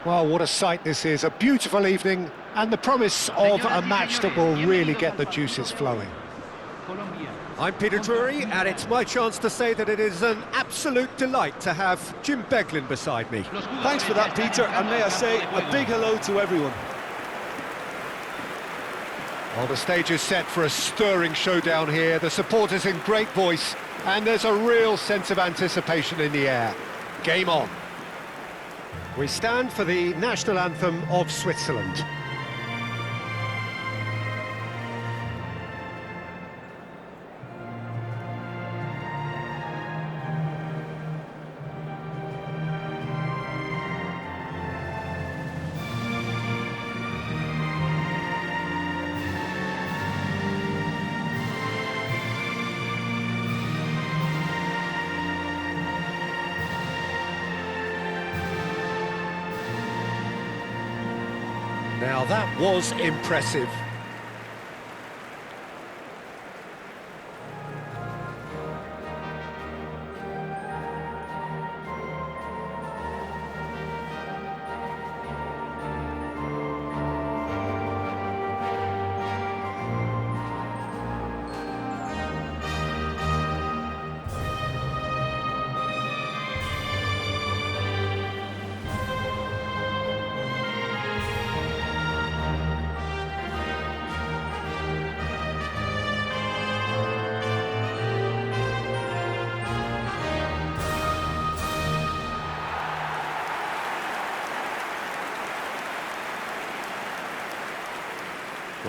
Well, what a sight this is. A beautiful evening and the promise of a match that will really get the juices flowing. I'm Peter Drury, and it's my chance to say that it is an absolute delight to have Jim Beglin beside me. Thanks for that, Peter, and may I say a big hello to everyone. Well, the stage is set for a stirring showdown here. The supporters in great voice, and there's a real sense of anticipation in the air. Game on. We stand for the national anthem of Switzerland. Now that was impressive.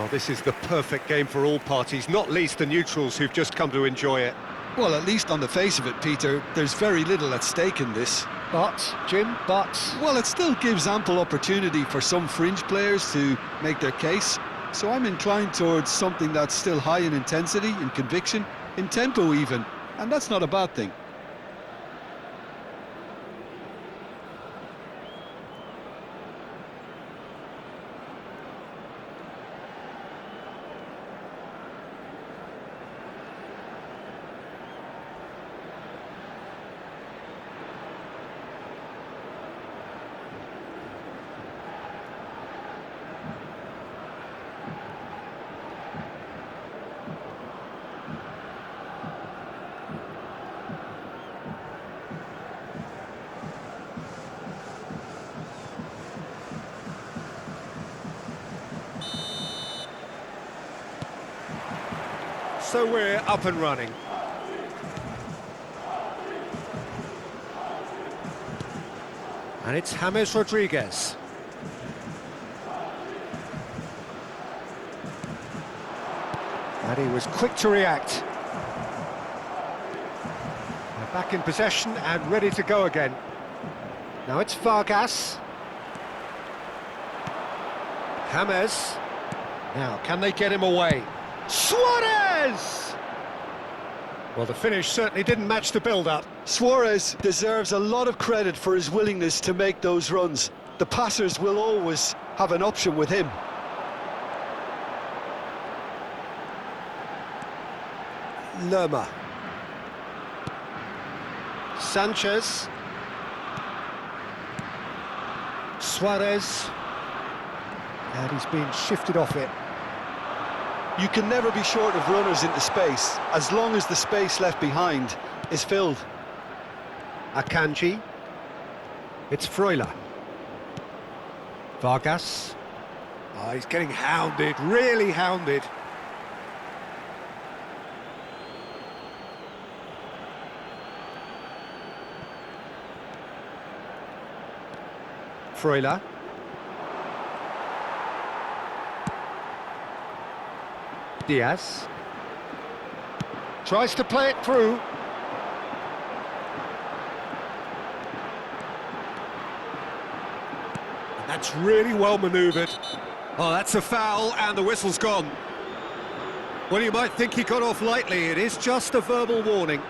Well, this is the perfect game for all parties, not least the neutrals who've just come to enjoy it. Well, at least on the face of it, Peter, there's very little at stake in this. But, Jim, Well, it still gives ample opportunity for some fringe players to make their case. So I'm inclined towards something that's still high in intensity, in conviction, in tempo even. And that's not a bad thing. so we're up and running. And it's James Rodriguez. And he was quick to react. They're back in possession and ready to go again. Now it's Vargas. James. Now, can they get him away? Suarez! Well, the finish certainly didn't match the build-up. Suarez deserves a lot of credit for his willingness to make those runs. The passers will always have an option with him. Lerma. Sanchez. Suarez. And he's been shifted off it. You can never be short of runners into space, as long as the space left behind is filled. Akanji. It's Freuler. Vargas. Oh, he's getting hounded, really hounded. Freuler. Diaz. Tries to play it through. And that's really well manoeuvred. Oh, that's a foul, and the whistle's gone. Well, you might think he got off lightly. It is just a verbal warning.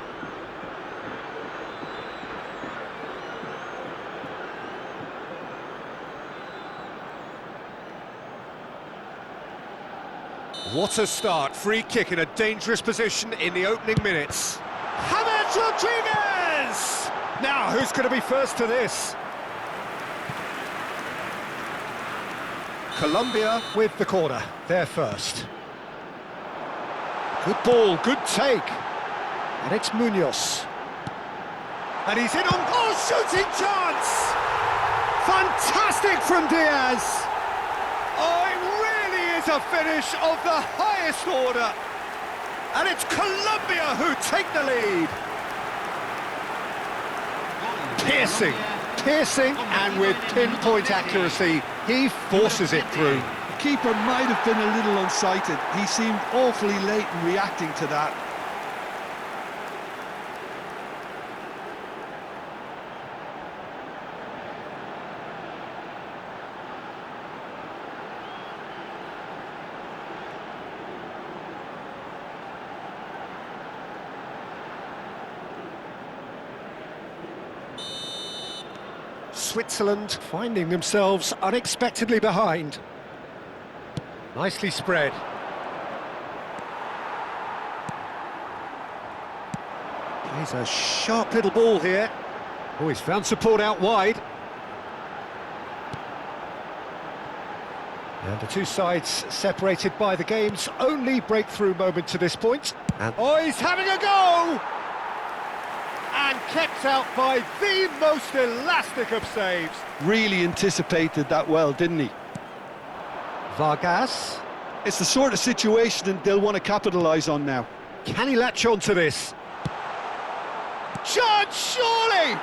What a start. Free kick in a dangerous position in the opening minutes. James Rodriguez! Now, who's going to be first to this? Colombia with the corner, they're first. Good ball, good take. And it's Munoz. And he's in on goal, shooting chance! Fantastic from Diaz! Oh, it really is a finish of the highest order. And it's Colombia who take the lead. Piercing, and with pinpoint accuracy, he forces it through. The keeper might have been a little unsighted. He seemed awfully late in reacting to that. Switzerland finding themselves unexpectedly behind. Nicely spread. Plays a sharp little ball here. Oh, he's found support out wide. And the two sides separated by the game's only breakthrough moment to this point. And oh, he's having a go! And kept out by the most elastic of saves. Really anticipated that well, didn't he? Vargas. It's the sort of situation that they'll want to capitalise on now. Can he latch on to this? Chance, surely!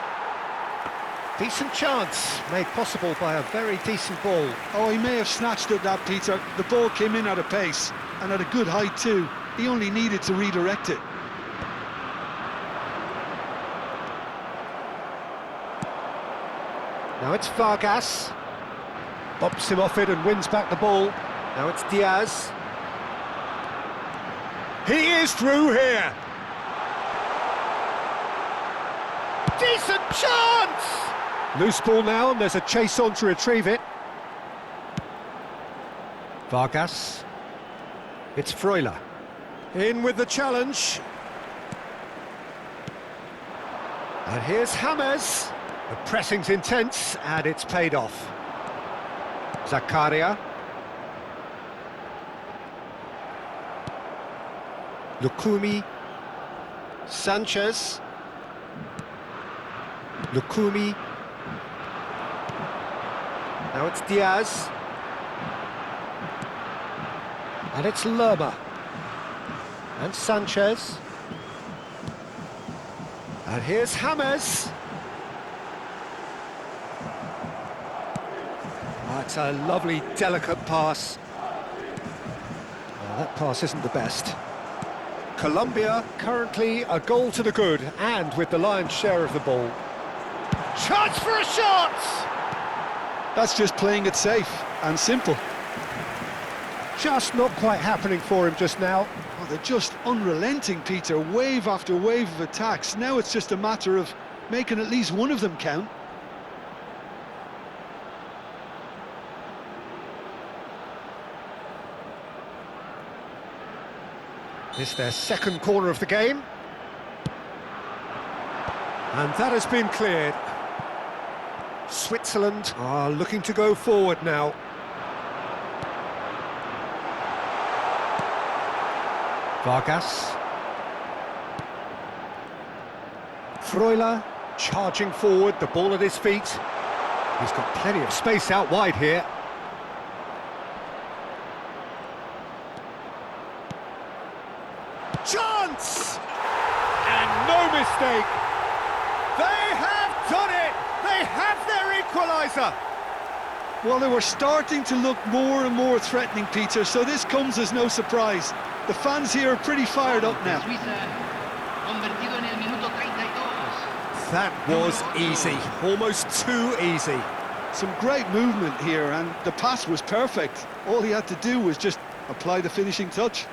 Decent chance, made possible by a very decent ball. Oh, he may have snatched at that, Peter. The ball came in at a pace, and at a good height too. He only needed to redirect it. Now it's Vargas. Bumps him off it and wins back the ball. Now it's Diaz. He is through here. Decent chance! Loose ball now, and there's a chase on to retrieve it. Vargas. It's Freuler. In with the challenge. And here's James. The pressing's intense, and it's paid off. Zakaria. Lukumi. Sanchez. Lukumi. Now it's Diaz. And it's Lerma. And Sanchez. And here's James. Oh, it's a lovely, delicate pass. Well, that pass isn't the best. Colombia currently a goal to the good, and with the lion's share of the ball. Chance for a shot! That's just playing it safe and simple. Just not quite happening for him just now. Oh, they're just unrelenting, Peter. Wave after wave of attacks. Now it's just a matter of making at least one of them count. This is their second corner of the game. And that has been cleared. Switzerland are looking to go forward now. Vargas. Freuler charging forward, the ball at his feet. He's got plenty of space out wide here. Chance! And no mistake! They have done it! They have their equaliser! Well, they were starting to look more and more threatening, Peter, so this comes as no surprise. The fans here are pretty fired up now. That was easy, almost too easy. Some great movement here, and the pass was perfect. All he had to do was just apply the finishing touch.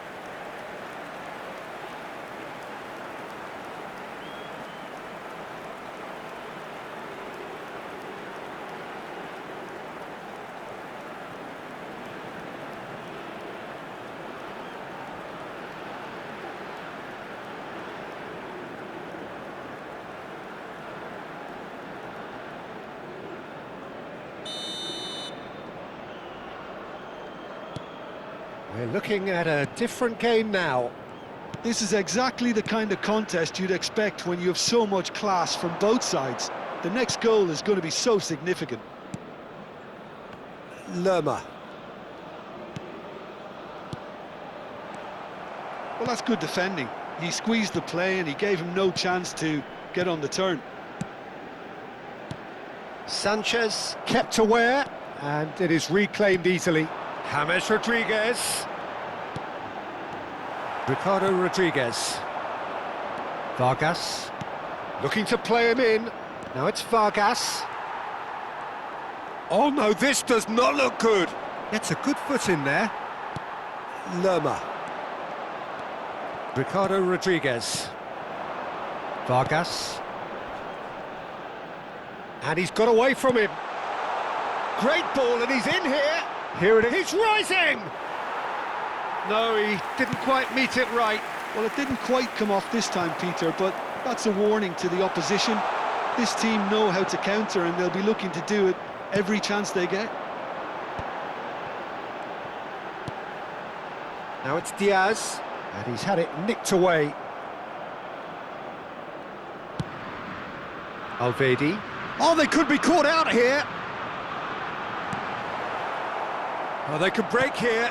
We're looking at a different game now. This is exactly the kind of contest you'd expect when you have so much class from both sides. The next goal is going to be so significant. Lerma. Well, that's good defending. He squeezed the play and he gave him no chance to get on the turn. Sanchez kept aware, and it is reclaimed easily. James Rodriguez. Ricardo Rodriguez. Vargas. Looking to play him in. Now it's Vargas. Oh no, this does not look good. Gets a good foot in there. Lerma. Ricardo Rodriguez. Vargas. And he's got away from him. Great ball, and he's in here. Here it is. He's rising! No, he didn't quite meet it right. Well, it didn't quite come off this time, Peter, but that's a warning to the opposition. This team know how to counter, and they'll be looking to do it every chance they get. Now it's Diaz, and he's had it nicked away. Alvedi. Oh, they could be caught out here. Oh, they could break here.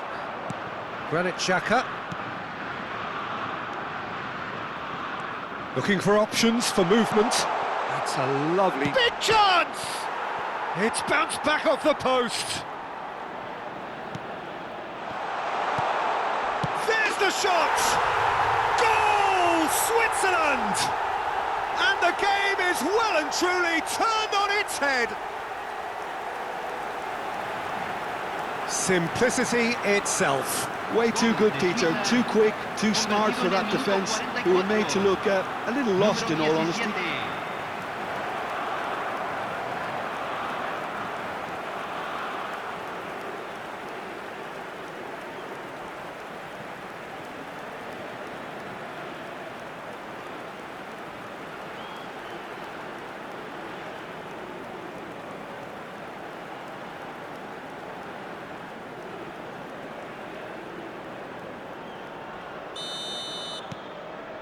Granit Xhaka. Looking for options for movement. That's a lovely... Big chance! It's bounced back off the post. There's the shot! Goal, Switzerland! And the game is well and truly turned on its head. Simplicity itself. Way too good, Peter. Too quick, too smart for that defence, who were made to look a little lost, in all honesty.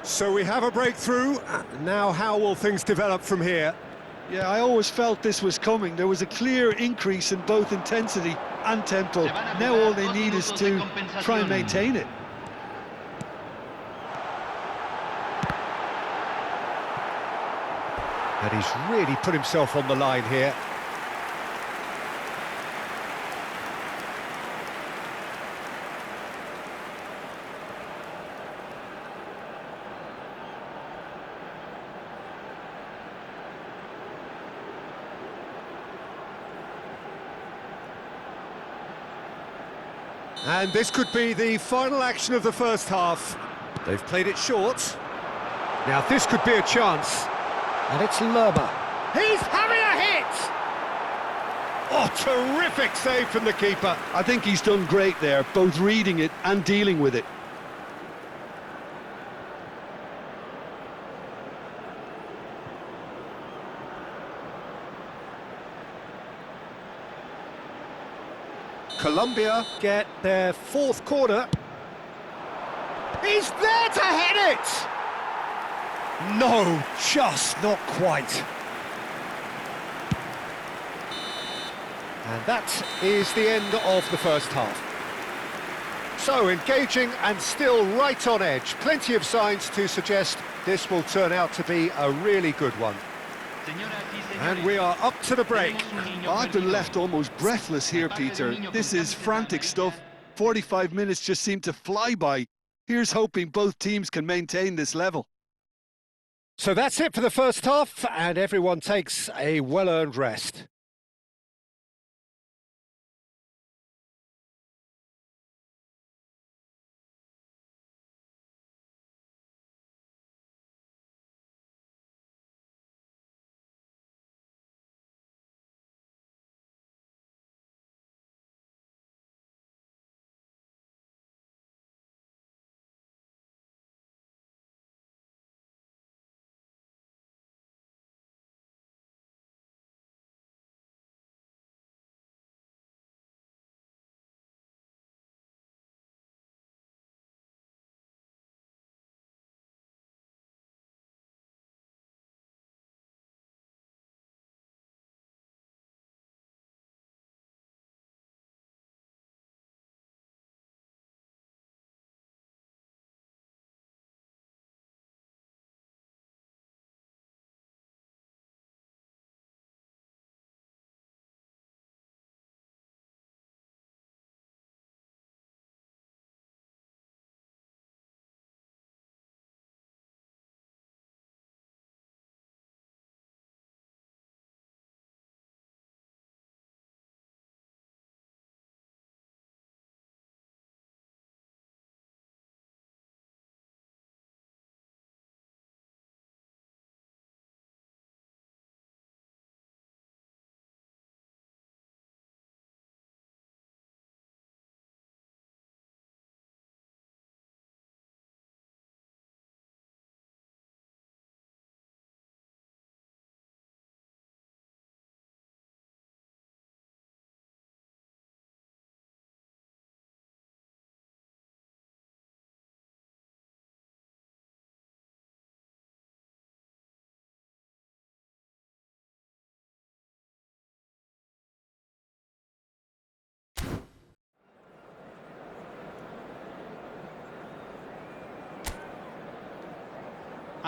So we have a breakthrough. Now how will things develop from here? Yeah, I always felt this was coming. There was a clear increase in both intensity and tempo. Now all they need is to try and maintain it. And he's really put himself on the line here. And this could be the final action of the first half. They've played it short. Now this could be a chance. And it's Lerma. He's having a hit! Oh, terrific save from the keeper. I think he's done great there, both reading it and dealing with it. Colombia get their fourth corner. He's there to head it! No, just not quite. And that is the end of the first half. So, engaging and still right on edge. Plenty of signs to suggest this will turn out to be a really good one. And we are up to the break. I've been left almost breathless here, Peter. This is frantic stuff. 45 minutes just seem to fly by. Here's hoping both teams can maintain this level. So that's it for the first half, and everyone takes a well-earned rest.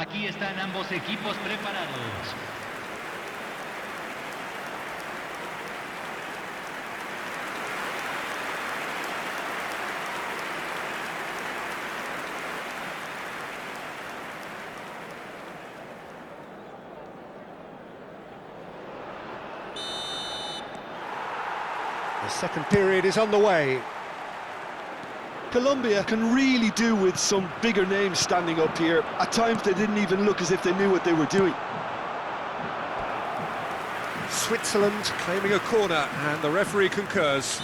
Aquí están ambos equipos preparados. The second period is on the way. Colombia can really do with some bigger names standing up here. At times they didn't even look as if they knew what they were doing. Switzerland claiming a corner, and the referee concurs.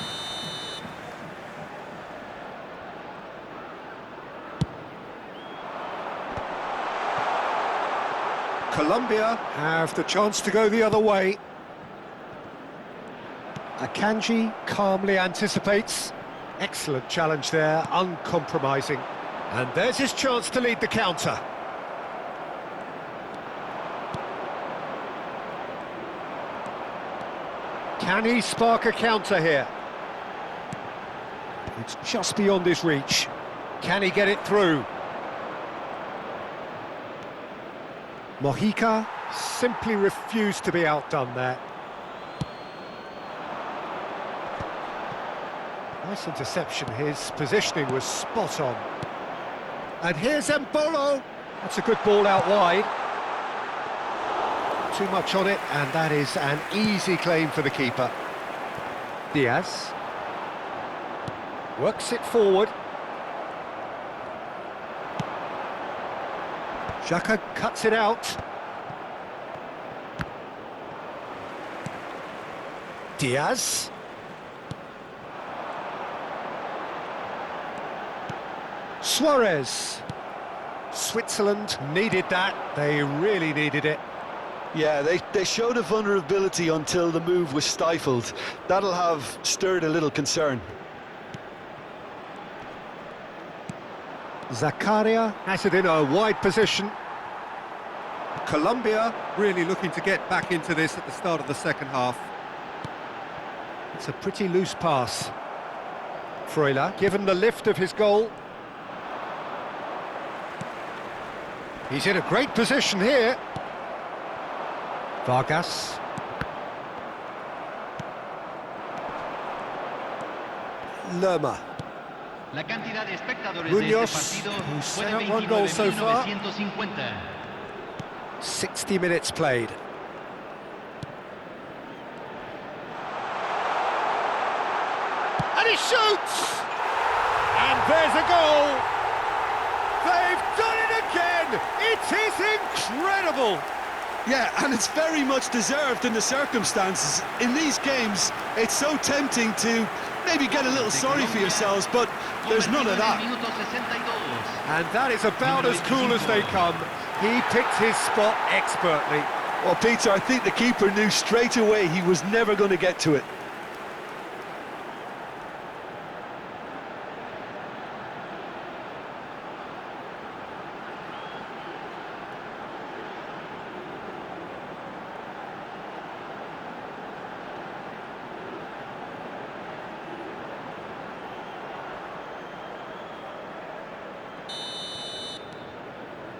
Colombia have the chance to go the other way. Akanji calmly anticipates. Excellent challenge there, uncompromising. And there's his chance to lead the counter. Can he spark a counter here? It's just beyond his reach. Can he get it through? Mojica simply refused to be outdone there. Nice interception, his positioning was spot on. And here's Embolo. That's a good ball out wide. Too much on it, and that is an easy claim for the keeper. Diaz. Works it forward. Xhaka cuts it out. Diaz. Suarez. Switzerland needed that. They really needed it. Yeah, they showed a vulnerability until the move was stifled. That'll have stirred a little concern. Zakaria has it in a wide position. Colombia really looking to get back into this at the start of the second half. It's a pretty loose pass. Freuler given the lift of his goal. He's in a great position here. Vargas. Lerma. La cantidad de espectadores Muñoz, de este partido who's fue set de up one goal so far. 29.950. 60 minutes played. And he shoots! And there's a goal! They've done it again! It is incredible! Yeah, and it's very much deserved in the circumstances. In these games, it's so tempting to maybe get a little sorry for yourselves, but there's none of that. And that is about as cool as they come. He picked his spot expertly. Well, Peter, I think the keeper knew straight away he was never going to get to it.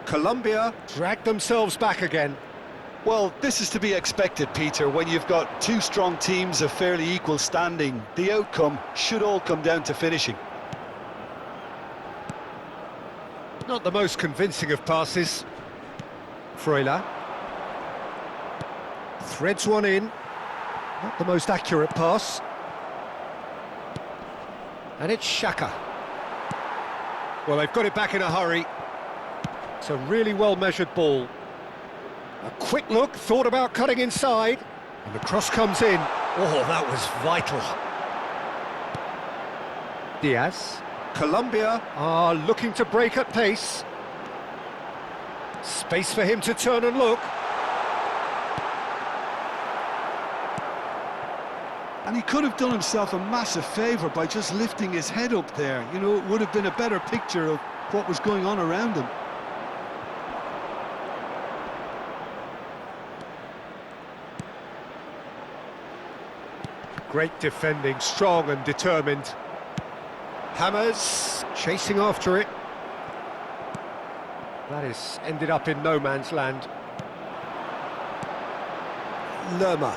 Colombia dragged themselves back again. Well, this is to be expected, Peter. When you've got two strong teams of fairly equal standing, the outcome should all come down to finishing. Not the most convincing of passes. Freuler. Threads one in. Not the most accurate pass. And it's Xhaka. Well, they've got it back in a hurry. It's a really well-measured ball. A quick look, thought about cutting inside, and the cross comes in. Oh, that was vital. Diaz. Colombia are looking to break at pace. Space for him to turn and look. And he could have done himself a massive favour by just lifting his head up there. You know, it would have been a better picture of what was going on around him. Great defending, strong and determined. Hammers chasing after it. That is ended up in no man's land. Lerma.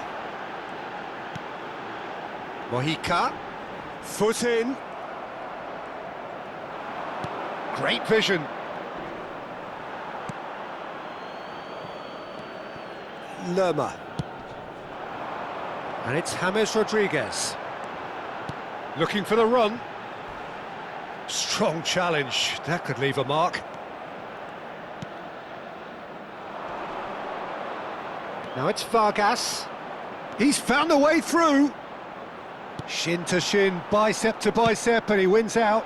Mojica. Foot in. Great vision. Lerma. And it's James Rodriguez. Looking for the run. Strong challenge. That could leave a mark. Now it's Vargas. He's found a way through. Shin to shin, bicep to bicep, and he wins out.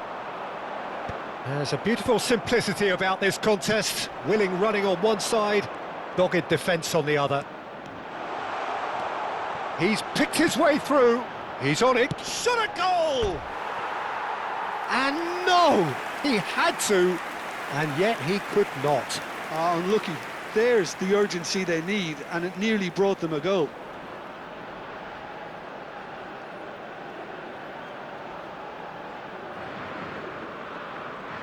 There's a beautiful simplicity about this contest. Willing running on one side, dogged defence on the other. He's picked his way through. He's on it. Shot a goal! And no! He had to, and yet he could not. Unlucky. There's the urgency they need, and it nearly brought them a goal.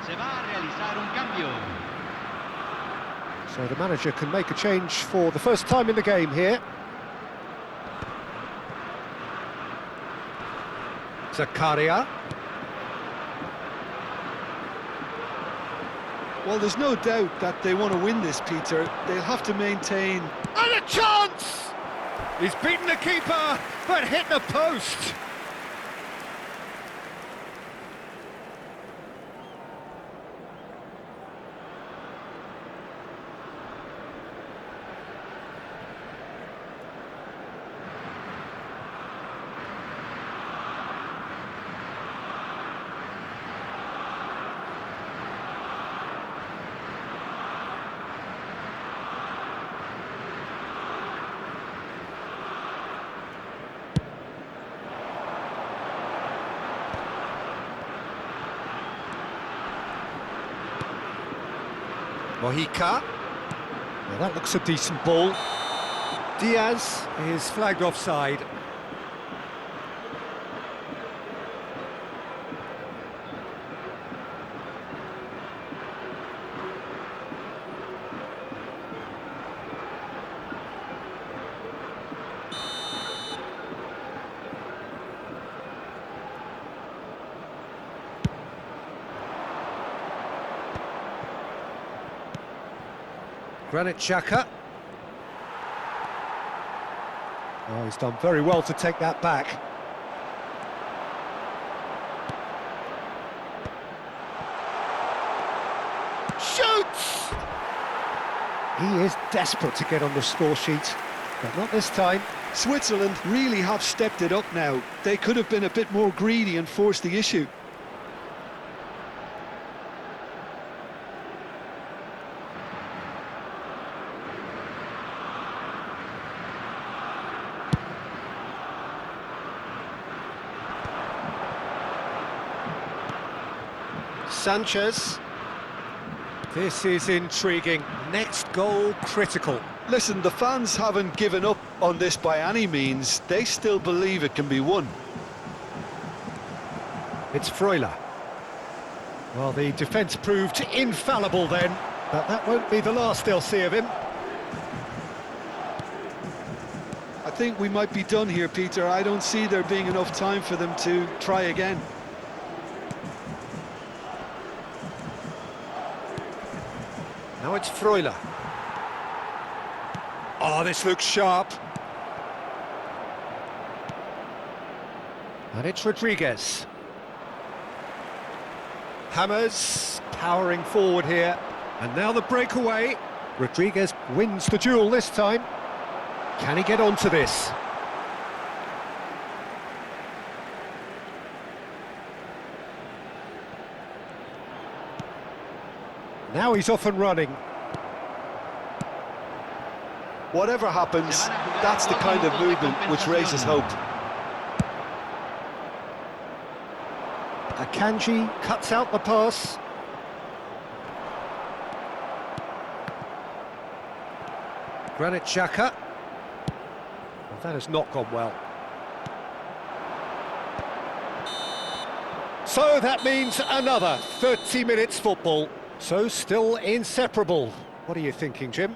Se va a realizar un cambio. So the manager can make a change for the first time in the game here. Zakaria. Well, there's no doubt that they want to win this, Peter. They'll have to maintain... And a chance! He's beaten the keeper, but hit the post. Mojica. Well, that looks a decent ball. Diaz is flagged offside. Granit Xhaka. Oh, he's done very well to take that back. Shoots! He is desperate to get on the score sheet, but not this time. Switzerland really have stepped it up now. They could have been a bit more greedy and forced the issue. Sanchez. This is intriguing. Next goal critical. Listen, the fans haven't given up on this by any means. They still believe it can be won. It's Freuler. Well, the defence proved infallible then, but that won't be the last they'll see of him. I think we might be done here, Peter. I don't see there being enough time for them to try again. Now it's Freuler. Oh, this looks sharp. And it's Rodriguez. Hammers powering forward here. And now the breakaway. Rodriguez wins the duel this time. Can he get onto this? Now he's off and running. Whatever happens, that's the kind of movement which raises hope. Akanji cuts out the pass. Granit Xhaka. Well, that has not gone well. So that means another 30 minutes football. So still inseparable. What are you thinking, Jim?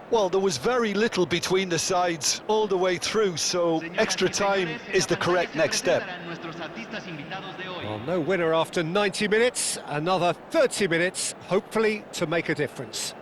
Well, there was very little between the sides all the way through, so extra time is the correct next step. Well, no winner after 90 minutes, another 30 minutes, hopefully to make a difference.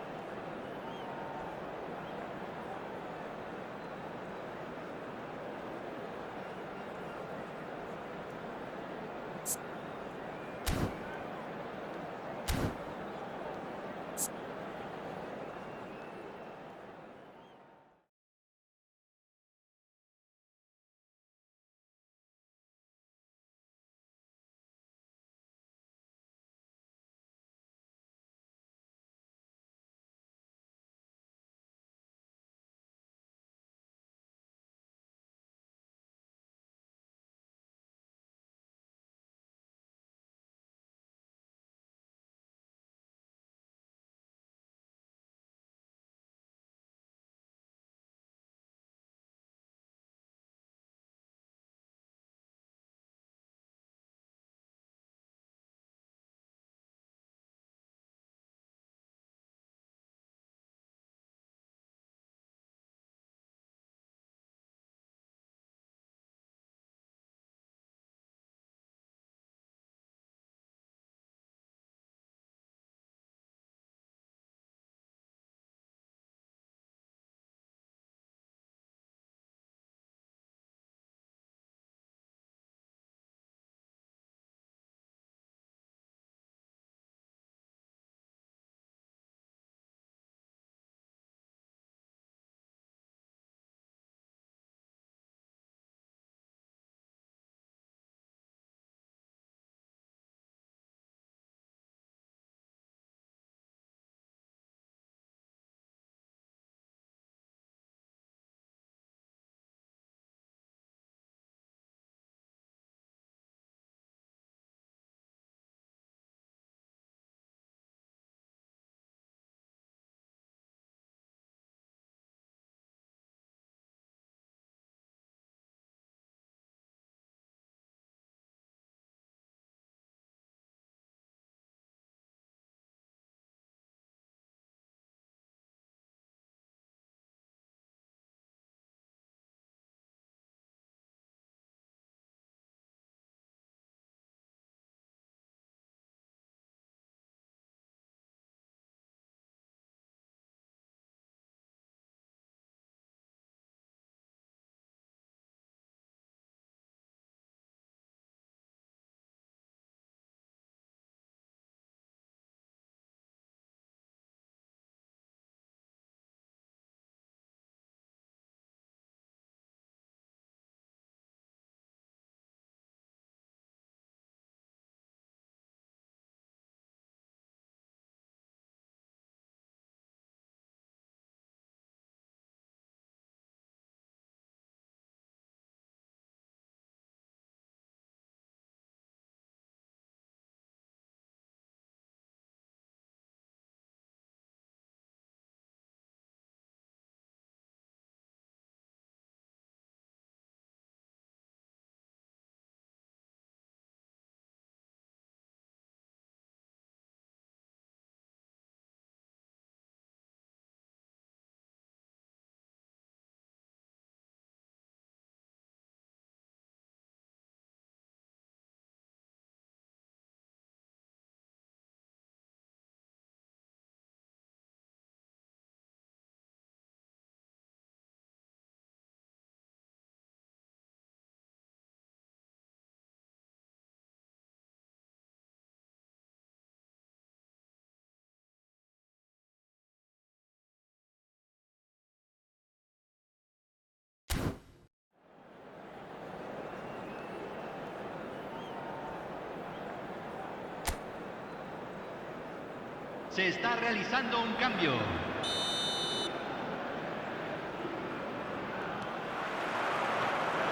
Se está realizando un cambio.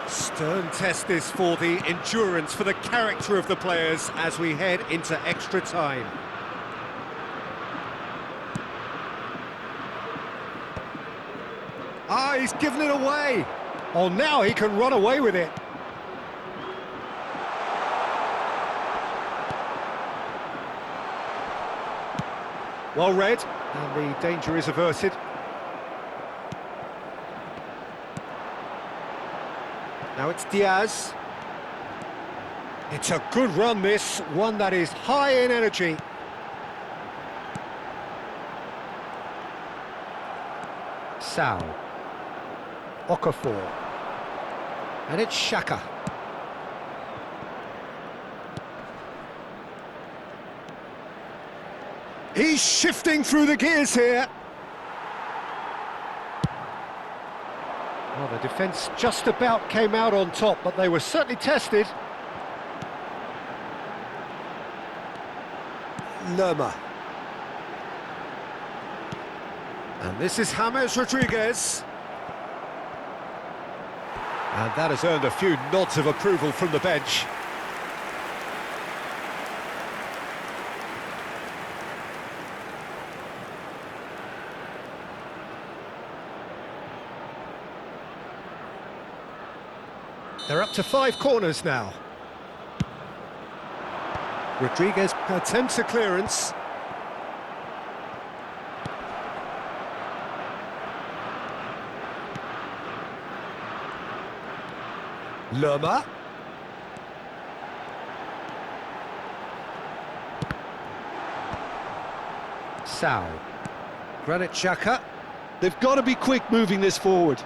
Stern test this for the endurance, for the character of the players as we head into extra time. Ah, he's given it away. Oh, now he can run away with it. Well read, and the danger is averted. Now it's Diaz. It's a good run, this, one that is high in energy. Sal. Okafor. And it's Xhaka. He's shifting through the gears here. Well, the defence just about came out on top, but they were certainly tested. Lerma. And this is James Rodriguez. And that has earned a few nods of approval from the bench. They're up to 5 corners now. Rodriguez attempts a clearance. Lerma. Sal. Granit Xhaka. They've got to be quick moving this forward.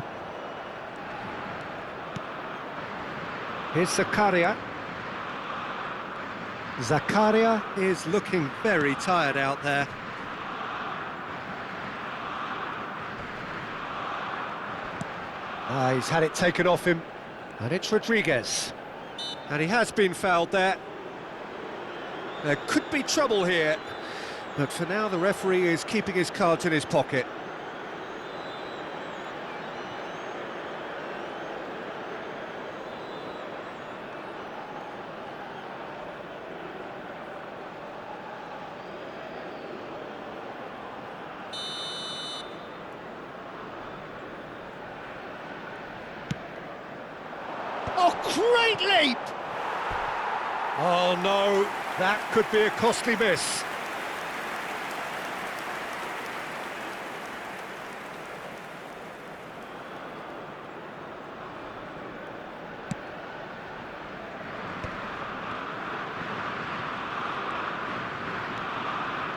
Here's Zakaria. Zakaria is looking very tired out there. He's had it taken off him. And it's Rodriguez. And he has been fouled there. There could be trouble here. But for now, the referee is keeping his cards in his pocket. Oh, great leap! Oh, no, that could be a costly miss.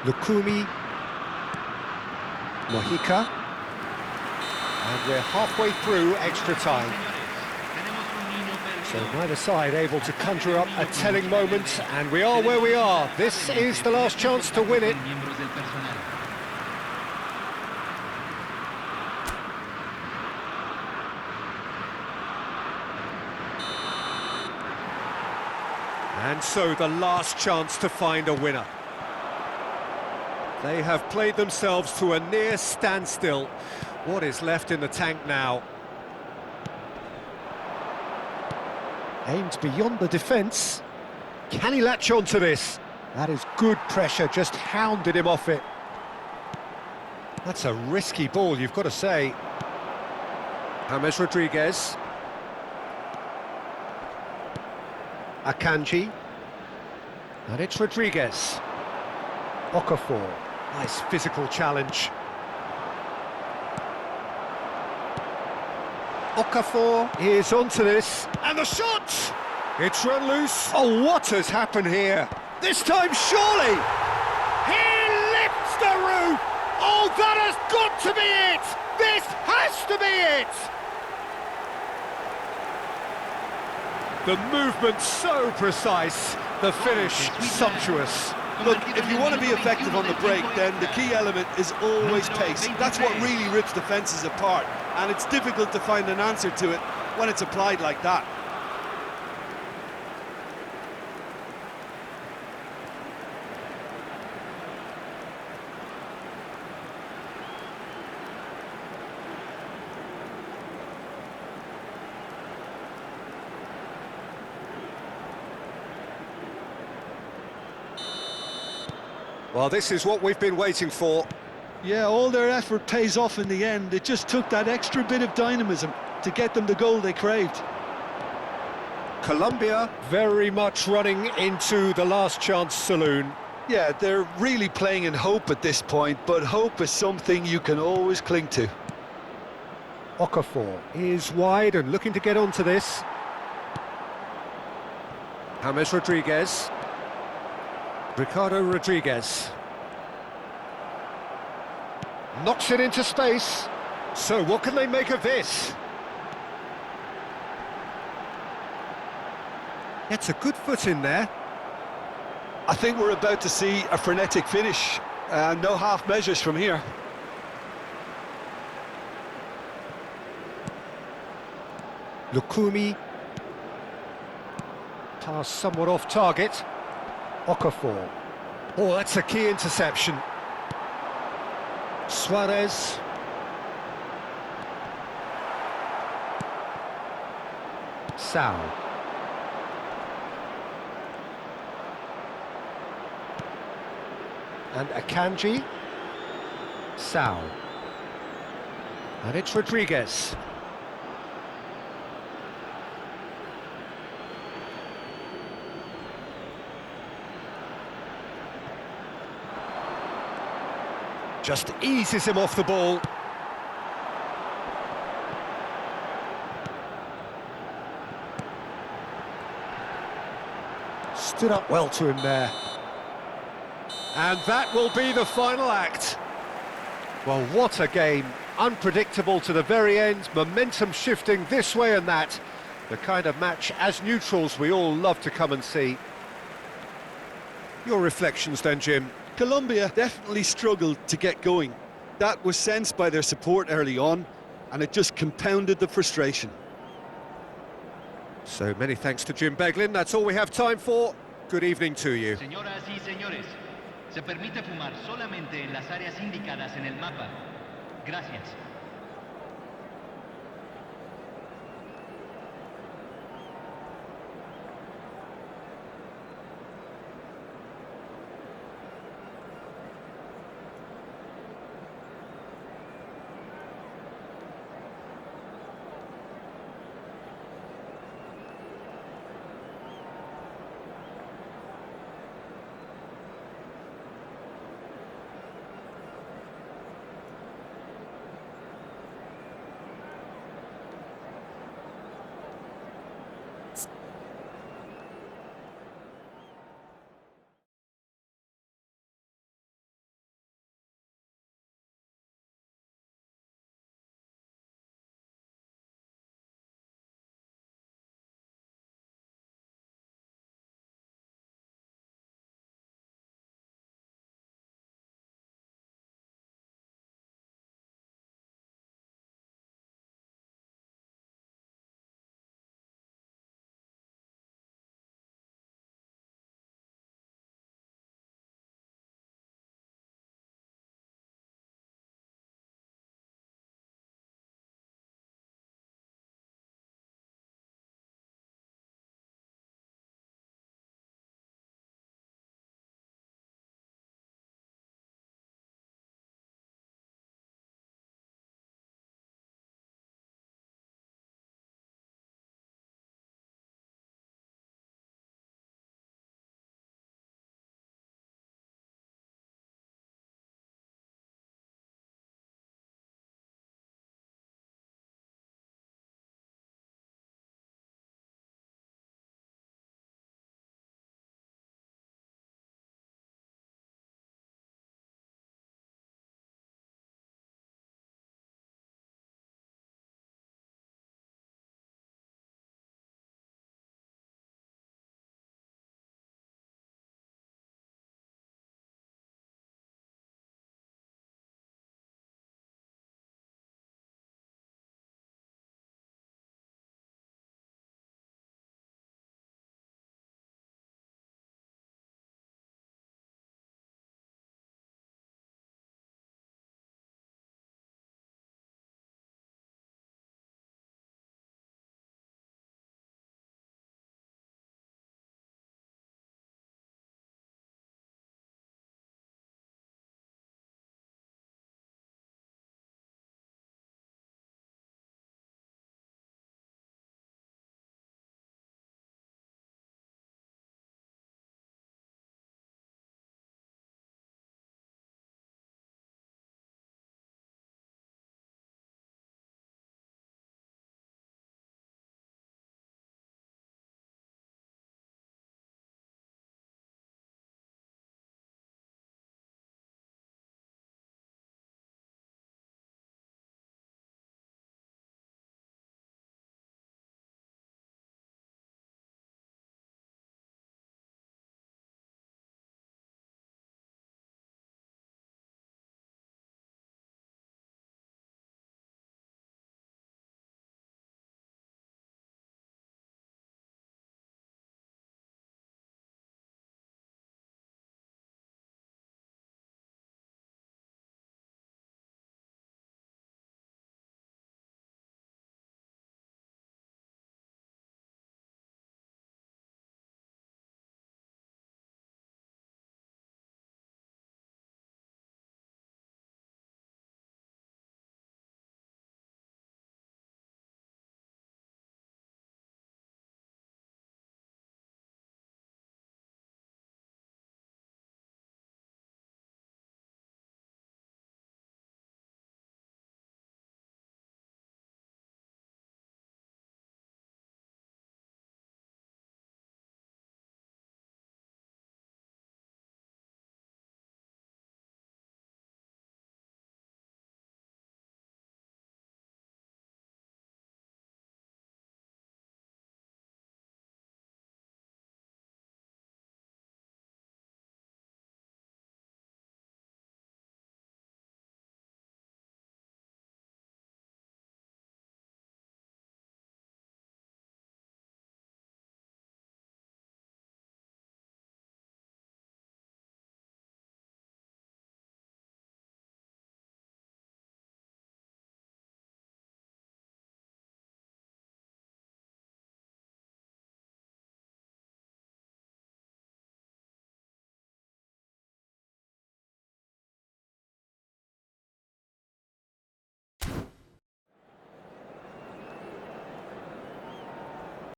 Lukumi. Mojica. And we're halfway through extra time. So neither side able to conjure up a telling moment, and we are where we are. This is the last chance to win it. And so the last chance to find a winner. They have played themselves to a near standstill. What is left in the tank now? Aimed beyond the defence. Can he latch on to this? That is good pressure, just hounded him off it. That's a risky ball, you've got to say. James Rodriguez. Akanji. And it's Rodriguez. Okafor. Nice physical challenge. Okafor is onto this, and the shot! It's run loose. Oh, what has happened here? This time, surely! He lifts the roof! Oh, that has got to be it! This has to be it! The movement so precise, the finish sumptuous. Look, if you want to be effective on the break, then the key element is always pace. That's what really rips defences apart, and it's difficult to find an answer to it when it's applied like that. Well, this is what we've been waiting for. Yeah, all their effort pays off in the end. It just took that extra bit of dynamism to get them the goal they craved. Colombia very much running into the last chance saloon. Yeah, they're really playing in hope at this point, but hope is something you can always cling to. Okafor is wide and looking to get onto this. James Rodriguez. Ricardo Rodriguez. Knocks it into space. So what can they make of this? Gets a good foot in there. I think we're about to see a frenetic finish. No half measures from here. Lukumi. Pass somewhat off target. Okafor. Oh, that's a key interception. Suarez. Sal. And Akanji. Sal. And it's Rodriguez. Just eases him off the ball. Stood up well to him there. And that will be the final act. Well, what a game. Unpredictable to the very end, momentum shifting this way and that. The kind of match, as neutrals, we all love to come and see. Your reflections then, Jim? Colombia definitely struggled to get going. That was sensed by their support early on, and it just compounded the frustration. So many thanks to Jim Beglin. That's all we have time for. Good evening to you. Señoras y señores, se permite fumar solamente en las áreas indicadas en el mapa. Gracias.